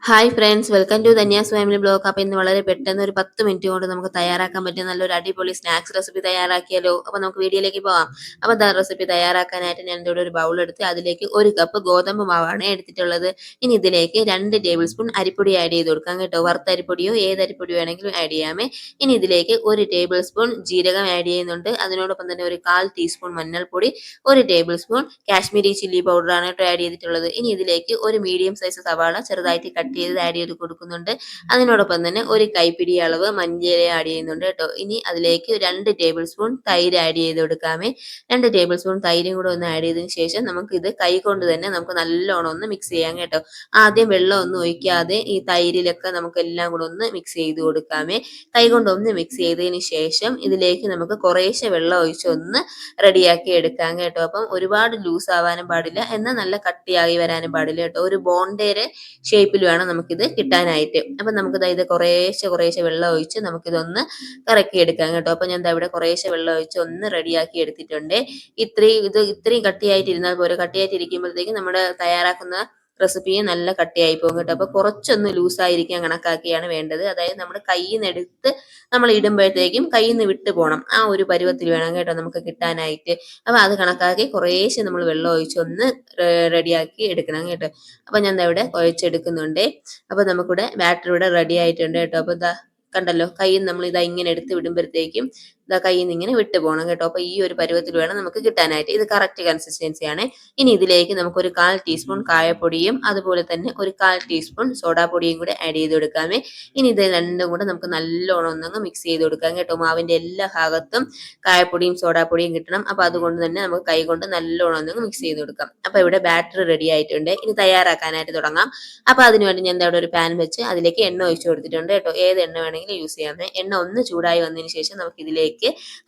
Hi friends, welcome to Dhanya's family blog. അപ്പോൾ ഇന്ന് വളരെ പെട്ടെന്ന് ഒരു 10 മിനിറ്റ് കൊണ്ട് നമുക്ക് തയ്യാറാക്കാൻ പറ്റിയ നല്ലൊരു അടിപൊളി സ്നാക്സ് റെസിപ്പി തയ്യാറാക്കിയാലോ. അപ്പോൾ നമുക്ക് വീഡിയോയിലേക്ക് പോകാം. അപ്പോൾ റെസിപ്പി തയ്യാറാക്കാനായിട്ട് ഞാൻ ഇവിടെ ഒരു ബൗൾ എടുത്ത് അതിലേക്ക് 1 കപ്പ് ഗോതമ്പ് മാവാണ് എടുത്തിട്ടുള്ളത്. ഇനി ഇതിലേക്ക് 2 ടേബിൾ സ്പൂൺ അരിപ്പൊടി ആഡ് ചെയ്ത് കൊടുക്കാം കേട്ടോ. വറുത്തരിപ്പൊടിയോ ഏത് അരിപ്പൊടി വേണമെങ്കിലും ആഡ് ചെയ്യാമേ. ഇനി ഇതിലേക്ക് 1 ടേബിൾ സ്പൂൺ ജീരകം ആഡ് ചെയ്യുന്നുണ്ട്. അതിനോടൊപ്പം തന്നെ ഒരു 1/4 ടീസ്പൂൺ മഞ്ഞൾപ്പൊടി, 1 ടേബിൾ സ്പൂൺ കാശ്മീരി ചില്ലി പൗഡറാണ് കേട്ടോ ആഡ് ചെയ്തിട്ടുള്ളത്. ഇനി ഇതിലേക്ക് ഒരു മീഡിയം സൈസ് സവാള ചെറുതായിട്ട് കട്ട് ചെയ്ത് ആഡ് ചെയ്ത് കൊടുക്കുന്നുണ്ട്. അതിനോടൊപ്പം തന്നെ ഒരു കൈപ്പിടി അളവ് മഞ്ഞൾ ആഡ് ചെയ്യുന്നുണ്ട് കേട്ടോ. ഇനി അതിലേക്ക് 2 ടേബിൾ സ്പൂൺ തൈര് ആഡ് ചെയ്ത് കൊടുക്കാമേ. 2 ടേബിൾ സ്പൂൺ തൈരും കൂടെ ഒന്ന് ആഡ് ചെയ്തതിന് ശേഷം നമുക്ക് ഇത് കൈ കൊണ്ട് തന്നെ നമുക്ക് നല്ലോണം ഒന്ന് മിക്സ് ചെയ്യാം കേട്ടോ. ആദ്യം വെള്ളം ഒന്നും ഒഴിക്കാതെ ഈ തൈരിലൊക്കെ നമുക്ക് എല്ലാം കൂടെ ഒന്ന് മിക്സ് ചെയ്ത് കൊടുക്കാമേ. കൈ കൊണ്ട് ഒന്ന് മിക്സ് ചെയ്തതിന് ശേഷം ഇതിലേക്ക് നമുക്ക് കുറേശ്ശെ വെള്ളം ഒഴിച്ച് ഒന്ന് റെഡിയാക്കി എടുക്കാം കേട്ടോ. അപ്പം ഒരുപാട് ലൂസ് ആവാനും പാടില്ല, എന്നാൽ നല്ല കട്ടിയായി വരാനും പാടില്ല കേട്ടോ. ഒരു ബോണ്ടേരെ ഷേപ്പിൽ വേണം നമുക്കിത് കിട്ടാനായിട്ട്. അപ്പം നമുക്ക് ഇത് കുറേശ്ശെ കുറേശ്ശെ വെള്ളം ഒഴിച്ച് നമുക്കിതൊന്ന് കറക്കി എടുക്കാം കേട്ടോ. അപ്പം ഞാൻ ഇവിടെ കുറേശ്ശെ വെള്ളം ഒഴിച്ച് ഒന്ന് റെഡിയാക്കി എടുത്തിട്ടുണ്ട്. ഇത്രയും കട്ടിയായിട്ടിരുന്നാൽ പോരെ. കട്ടിയായിട്ടിരിക്കുമ്പോഴത്തേക്ക് നമ്മുടെ തയ്യാറാക്കുന്ന റെസിപ്പി നല്ല കട്ടിയായി പോകും കേട്ടോ. അപ്പോൾ കുറച്ചൊന്ന് ലൂസായിരിക്കാൻ കണക്കാക്കിയാണ് വേണ്ടത്. അതായത് നമ്മുടെ കയ്യിൽ നിന്ന് എടുത്ത് നമ്മൾ ഇടുമ്പോഴത്തേക്കും കയ്യിൽ നിന്ന് വിട്ട് പോകണം. ആ ഒരു പരുവത്തിൽ വേണം കേട്ടോ നമുക്ക് കിട്ടാനായിട്ട്. അപ്പോൾ അത് കണക്കാക്കി കുറേശ്ശെ നമ്മൾ വെള്ളം ഒഴിച്ച് ഒന്ന് റെഡിയാക്കി എടുക്കണം കേട്ടോ. അപ്പോൾ ഞാൻ ഇവിടെ കുഴച്ചെടുക്കുന്നുണ്ട്. അപ്പോൾ നമുക്കിവിടെ ബാറ്റർ ഇവിടെ റെഡി ആയിട്ടുണ്ട് കേട്ടോ. അപ്പോൾ കണ്ടല്ലോ, കയ്യിൽ നിന്ന് നമ്മൾ ഇങ്ങനെ എടുത്ത് വിടുമ്പോഴത്തേക്കും കയ്യിൽ നിന്ന് ഇങ്ങനെ വിട്ടു പോകണം കേട്ടോ. അപ്പോൾ ഈ ഒരു പരുവത്തിൽ വേണം നമുക്ക് കിട്ടാനായിട്ട്. ഇത് കറക്റ്റ് കൺസിസ്റ്റൻസിയാണ്. ഇനി ഇതിലേക്ക് നമുക്കൊരു 1/4 ടീസ്പൂൺ കായപ്പൊടിയും അതുപോലെ തന്നെ ഒരു 1/4 ടീസ്പൂൺ സോഡാപ്പൊടിയും കൂടെ ആഡ് ചെയ്ത് കൊടുക്കാമേ. ഇനി ഇത് രണ്ടും കൂടെ നമുക്ക് നല്ലോണം ഒന്നങ്ങ് മിക്സ് ചെയ്ത് കൊടുക്കാം കേട്ടോ. മാവിൻ്റെ എല്ലാ ഭാഗത്തും കായപ്പൊടിയും സോഡാപ്പൊടിയും കിട്ടണം. അപ്പോൾ അതുകൊണ്ട് തന്നെ നമുക്ക് കൈ കൊണ്ട് നല്ലോണം ഒന്നങ്ങ് മിക്സ് ചെയ്ത് കൊടുക്കാം. അപ്പോൾ ഇവിടെ ബാറ്റർ റെഡി ആയിട്ടുണ്ട്. ഇനി തയ്യാറാക്കാനായിട്ട് തുടങ്ങാം. അപ്പോൾ അതിനുവേണ്ടി ഞാൻ അവിടെ ഒരു പാൻ വെച്ച് അതിലേക്ക് എണ്ണ ഒഴിച്ചു കൊടുത്തിട്ടുണ്ട് കേട്ടോ. ഏത് എണ്ണ വേണമെങ്കിലും യൂസ് ചെയ്യാമേ. എണ്ണ ഒന്ന് ചൂടായി വന്നതിന് ശേഷം നമുക്ക് ഇതിലേക്ക്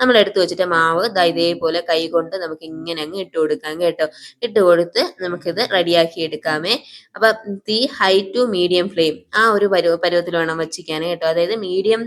നമ്മൾ എടുത്തു വെച്ചിട്ട് മാവ് ഇതേപോലെ കൈ കൊണ്ട് നമുക്ക് ഇങ്ങനെ അങ്ങ് ഇട്ട് കൊടുക്കാം കേട്ടോ. ഇട്ട് കൊടുത്ത് നമുക്കിത് റെഡിയാക്കി എടുക്കാമേ. അപ്പൊ തീ ഹൈ ടു മീഡിയം ഫ്ലെയിം ആ ഒരു പരുവത്തിൽ വേണം വെച്ചിരിക്കാൻ കേട്ടോ. അതായത് മീഡിയം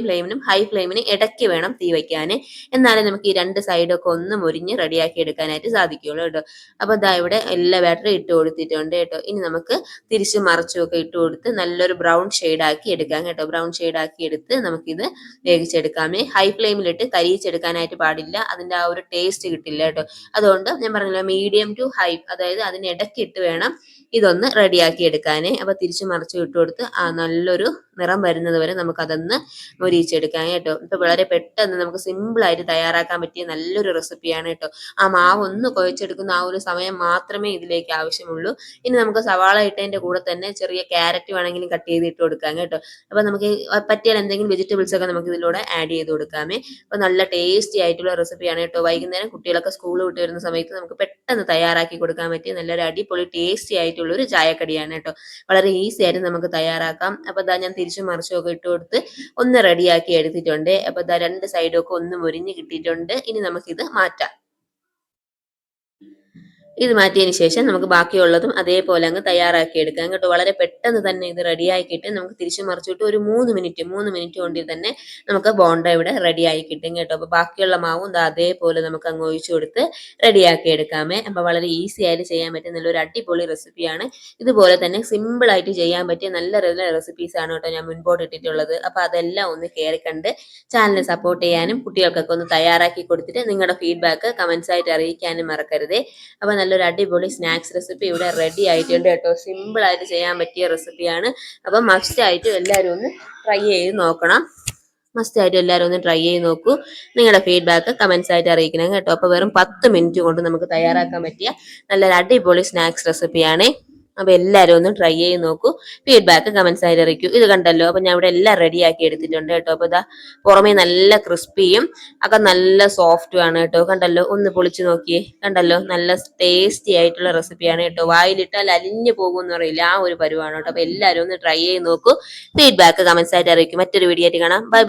ഫ്ലെയിമിനും ഹൈ ഫ്ലെയിമിനും ഇടയ്ക്ക് വേണം തീ വയ്ക്കാൻ. എന്നാലേ നമുക്ക് ഈ രണ്ട് സൈഡൊക്കെ ഒന്ന് മുരിഞ്ഞ് റെഡിയാക്കി എടുക്കാനായിട്ട് സാധിക്കുള്ളൂ കേട്ടോ. അപ്പൊ ഇവിടെ എല്ലാ ബാറ്ററി ഇട്ട് കൊടുത്തിട്ടുണ്ട് കേട്ടോ. ഇനി നമുക്ക് തിരിച്ച് മറിച്ചും ഒക്കെ ഇട്ട് കൊടുത്ത് നല്ലൊരു ബ്രൗൺ ഷെയ്ഡാക്കി എടുക്കാം കേട്ടോ. ബ്രൗൺ ഷെയ്ഡാക്കി എടുത്ത് നമുക്കിത് വേവിച്ചെടുക്കാമേ. ഹൈ ഫ്ലെയിമിലിട്ട് കരിയിച്ചെടുക്കാനായിട്ട് പാടില്ല, അതിൻ്റെ ആ ഒരു ടേസ്റ്റ് കിട്ടില്ല കേട്ടോ. അതുകൊണ്ട് ഞാൻ പറഞ്ഞില്ല, മീഡിയം ടു ഹൈ, അതായത് അതിന് ഇടയ്ക്കിട്ട് വേണം ഇതൊന്ന് റെഡിയാക്കി എടുക്കാനേ. അപ്പോൾ തിരിച്ചു മറിച്ച് ഇട്ട് കൊടുത്ത് നല്ലൊരു നിറം വരുന്നത് വരെ നമുക്കതൊന്ന് മൊരിയിച്ചെടുക്കാം കേട്ടോ. ഇപ്പോൾ വളരെ പെട്ടെന്ന് നമുക്ക് സിമ്പിളായിട്ട് തയ്യാറാക്കാൻ പറ്റിയ നല്ലൊരു റെസിപ്പിയാണ് കേട്ടോ. ആ മാവ് ഒന്ന് കുഴച്ചെടുക്കുന്ന ആ ഒരു സമയം മാത്രമേ ഇതിലേക്ക് ആവശ്യമുള്ളൂ. ഇനി നമുക്ക് സവാള ഇട്ടതിൻ്റെ കൂടെ തന്നെ ചെറിയ ക്യാരറ്റ് വേണമെങ്കിലും കട്ട് ചെയ്ത് ഇട്ട് കൊടുക്കാം കേട്ടോ. അപ്പോൾ നമുക്ക് പറ്റിയാൽ എന്തെങ്കിലും വെജിറ്റബിൾസ് ഒക്കെ നമുക്ക് ഇതിലൂടെ ആഡ് ചെയ്ത് കൊടുക്കാമേ. അപ്പോൾ നല്ല ടേസ്റ്റി ആയിട്ടുള്ള റെസിപ്പിയാണ് കേട്ടോ. വൈകുന്നേരം കുട്ടികളൊക്കെ സ്കൂൾ വിട്ട് വരുന്ന സമയത്ത് നമുക്ക് പെട്ടെന്ന് തയ്യാറാക്കി കൊടുക്കാൻ പറ്റിയ നല്ലൊരു അടിപൊളി ടേസ്റ്റി ആയിട്ടുള്ള ഒരു ചായക്കടിയാണ് കേട്ടോ. വളരെ ഈസി ആയിട്ട് നമുക്ക് തയ്യാറാക്കാം. അപ്പോൾ ഞാൻ തിരിച്ചും മറിച്ചും ഒക്കെ ഇട്ട് കൊടുത്ത് ഒന്ന് റെഡിയാക്കി എടുത്തിട്ടുണ്ട്. അപ്പോൾ രണ്ട് സൈഡും ഒക്കെ ഒന്ന് മുരിഞ്ഞ് കിട്ടിയിട്ടുണ്ട്. ഇനി നമുക്കിത് മാറ്റാം. ഇത് മാറ്റിയതിന് ശേഷം നമുക്ക് ബാക്കിയുള്ളതും അതേപോലെ അങ്ങ് തയ്യാറാക്കി എടുക്കാം കേട്ടോ. വളരെ പെട്ടെന്ന് തന്നെ ഇത് റെഡിയാക്കിയിട്ട് നമുക്ക് തിരിച്ചു മറിച്ചിട്ട് ഒരു 3 മിനിറ്റ് കൊണ്ട് തന്നെ നമുക്ക് ബോണ്ട ഇവിടെ റെഡിയായി കിട്ടും കേട്ടോ. അപ്പോൾ ബാക്കിയുള്ള മാവും അതേപോലെ നമുക്ക് അങ്ങ് ഒഴിച്ചു കൊടുത്ത് റെഡിയാക്കി എടുക്കാമേ. അപ്പോൾ വളരെ ഈസി ആയിട്ട് ചെയ്യാൻ പറ്റിയ നല്ലൊരു അടിപൊളി റെസിപ്പിയാണ്. ഇതുപോലെ തന്നെ സിമ്പിളായിട്ട് ചെയ്യാൻ പറ്റിയ നല്ല നല്ല റെസിപ്പീസാണ് കേട്ടോ ഞാൻ മുൻപോട്ട് ഇട്ടിട്ടുള്ളത്. അപ്പോൾ അതെല്ലാം ഒന്ന് കയറി കണ്ട് ചാനൽ സപ്പോർട്ട് ചെയ്യാനും കുട്ടികൾക്കൊക്കെ ഒന്ന് തയ്യാറാക്കി കൊടുത്തിട്ട് നിങ്ങളുടെ ഫീഡ്ബാക്ക് കമൻസ് ആയിട്ട് അറിയിക്കാനും മറക്കരുതേ. അപ്പോൾ നല്ലൊരു അടിപൊളി സ്നാക്സ് റെസിപ്പി ഇവിടെ റെഡി ആയിട്ടുണ്ട് കേട്ടോ. സിമ്പിൾ ആയിട്ട് ചെയ്യാൻ പറ്റിയ റെസിപ്പിയാണ്. അപ്പം മസ്റ്റ് ആയിട്ട് എല്ലാവരും ഒന്ന് ട്രൈ ചെയ്ത് നോക്കണം. മസ്റ്റ് ആയിട്ട് എല്ലാവരും ഒന്ന് ട്രൈ ചെയ്ത് നോക്കൂ. നിങ്ങളുടെ ഫീഡ്ബാക്ക് കമൻസ് ആയിട്ട് അറിയിക്കണം കേട്ടോ. അപ്പോൾ വെറും 10 മിനിറ്റ് കൊണ്ട് നമുക്ക് തയ്യാറാക്കാൻ പറ്റിയ നല്ലൊരു അടിപൊളി സ്നാക്സ് റെസിപ്പിയാണ്. അപ്പോൾ എല്ലാവരും ഒന്ന് ട്രൈ ചെയ്ത് നോക്കൂ. ഫീഡ്ബാക്ക് കമൻസ് ആയിട്ട് അറിയിക്കൂ. ഇത് കണ്ടല്ലോ, അപ്പോൾ ഞാൻ ഇവിടെ എല്ലാം റെഡിയാക്കി എടുത്തിട്ടുണ്ട് കേട്ടോ. അപ്പോൾ പുറമേ നല്ല ക്രിസ്പിയും ഒക്കെ നല്ല സോഫ്റ്റും ആണ് കേട്ടോ. കണ്ടല്ലോ, ഒന്ന് പൊളിച്ച് നോക്കിയേ. കണ്ടല്ലോ, നല്ല ടേസ്റ്റി ആയിട്ടുള്ള റെസിപ്പിയാണ് കേട്ടോ. വായിലിട്ടാൽ അലിഞ്ഞു പോകുമെന്ന് പറയില്ല, ആ ഒരു പരുവാണ് കേട്ടോ. അപ്പോൾ എല്ലാവരും ഒന്ന് ട്രൈ ചെയ്ത് നോക്കൂ. ഫീഡ്ബാക്ക് കമൻസ് ആയിട്ട് അറിയിക്കും. മറ്റൊരു വീഡിയോ ആയിട്ട് കാണാം. ബൈ.